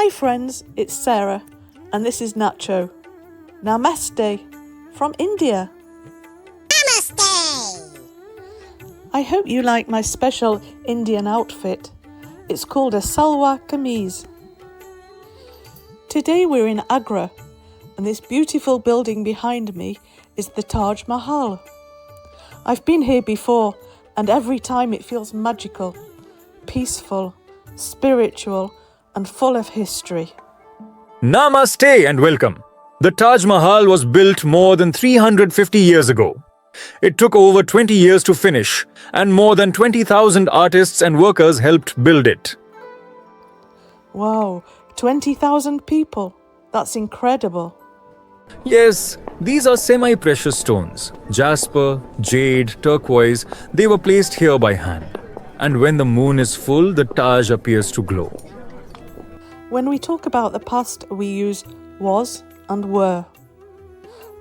Hi friends, it's Sarah and this is Nacho. Namaste from India. Namaste! I hope you like my special Indian outfit. It's called a salwar kameez. Today we're in Agra and this beautiful building behind me is the Taj Mahal. I've been here before and every time it feels magical, peaceful, spiritual and full of history. Namaste and welcome. The Taj Mahal was built more than 350 years ago. It took over 20 years to finish, and more than 20,000 artists and workers helped build it. Wow, 20,000 people. That's incredible. Yes, these are semi-precious stones. Jasper, jade, turquoise, they were placed here by hand. And when the moon is full, the Taj appears to glow. When we talk about the past, we use was and were.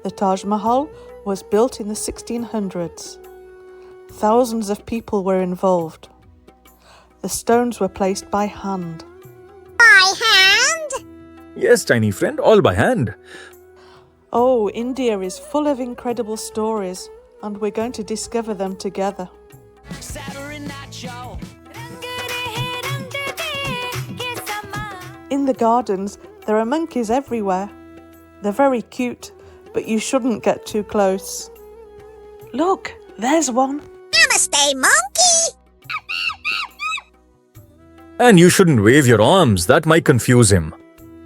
The Taj Mahal was built in the 1600s. Thousands of people were involved. The stones were placed by hand. By hand? Yes, tiny friend, all by hand. Oh, India is full of incredible stories, and we're going to discover them together. Sarah Nacho. In the gardens, there are monkeys everywhere. They're very cute, but you shouldn't get too close. Look, there's one. Namaste, monkey! And you shouldn't wave your arms, that might confuse him.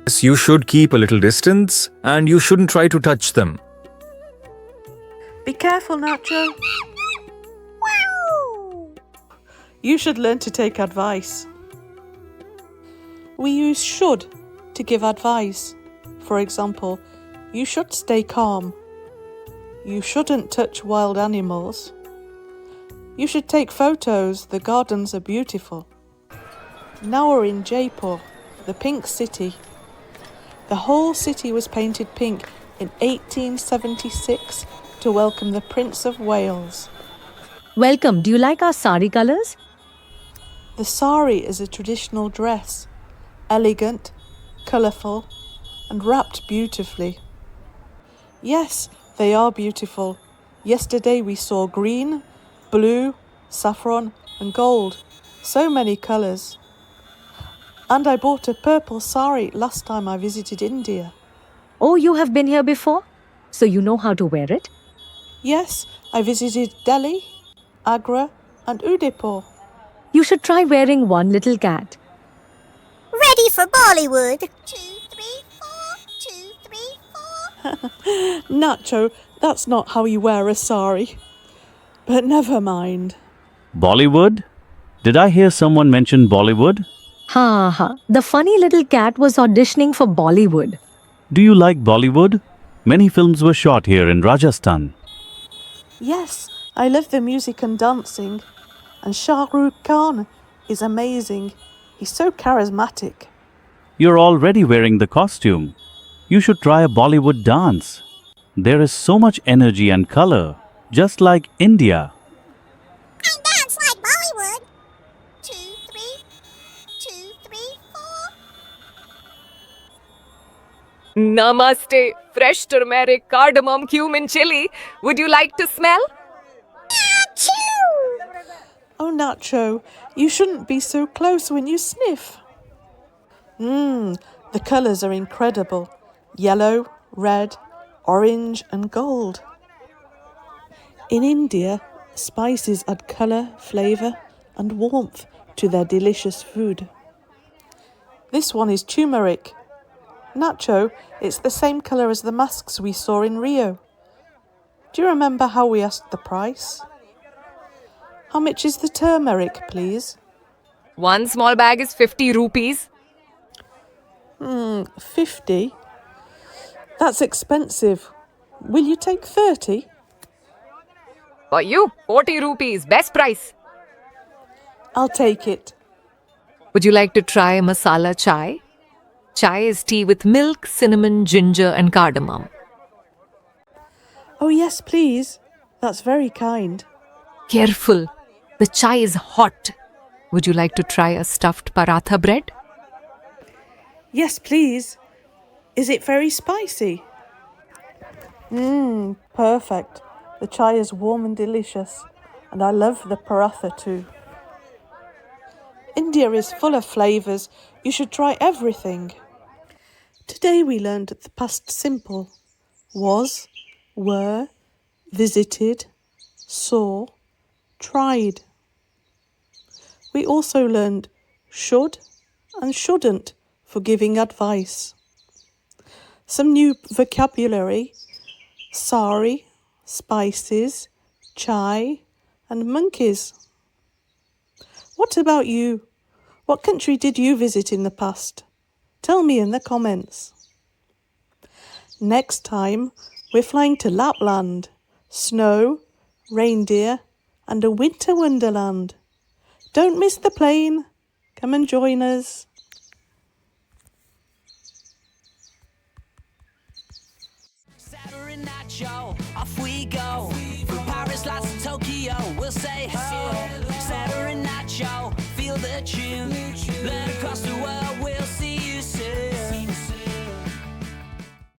Yes, you should keep a little distance, and you shouldn't try to touch them. Be careful, Nacho. Wow! You should learn to take advice. We use should to give advice. For example, you should stay calm. You shouldn't touch wild animals. You should take photos, the gardens are beautiful. Now we're in Jaipur, the pink city. The whole city was painted pink in 1876 to welcome the Prince of Wales. Welcome. Do you like our sari colours? The sari is a traditional dress, elegant, colourful and wrapped beautifully. Yes, they are beautiful. Yesterday we saw green, blue, saffron and gold. So many colours. And I bought a purple sari last time I visited India. Oh, you have been here before? So you know how to wear it? Yes, I visited Delhi, Agra and Udaipur. You should try wearing one little cat. Ready for Bollywood. 2, 3, 4. 2, 3, 4. Nacho, that's not how you wear a sari. But never mind. Bollywood? Did I hear someone mention Bollywood? Ha ha. The funny little cat was auditioning for Bollywood. Do you like Bollywood? Many films were shot here in Rajasthan. Yes, I love the music and dancing. And Shah Rukh Khan is amazing. He's so charismatic. You're already wearing the costume. You should try a Bollywood dance. There is so much energy and color, just like India. I dance like Bollywood. 2, 3. 2, 3, 4. Namaste. Fresh turmeric, cardamom, cumin, chili. Would you like to smell? Achoo! Oh, Nacho, you shouldn't be so close when you sniff. The colours are incredible. Yellow, red, orange and gold. In India, spices add colour, flavour and warmth to their delicious food. This one is turmeric. Nacho, it's the same colour as the masks we saw in Rio. Do you remember how we asked the price? How much is the turmeric, please? One small bag is 50 rupees. 50? That's expensive. Will you take 30? For you, 40 rupees. Best price. I'll take it. Would you like to try masala chai? Chai is tea with milk, cinnamon, ginger and cardamom. Oh yes, please. That's very kind. Careful. The chai is hot. Would you like to try a stuffed paratha bread? Yes, please. Is it very spicy? Perfect. The chai is warm and delicious, and I love the paratha too. India is full of flavours. You should try everything. Today we learned the past simple. Was, were, visited, saw, tried. We also learned should and shouldn't for giving advice. Some new vocabulary: sari, spices, chai, and monkeys. What about you? What country did you visit in the past? Tell me in the comments. Next time, we're flying to Lapland. Snow, reindeer, and a winter wonderland. Don't miss the plane. Come and join us. Sarah Nacho, off we go. From Paris, Las to Tokyo, we'll say hello. Sarah Nacho, feel the tune. Then across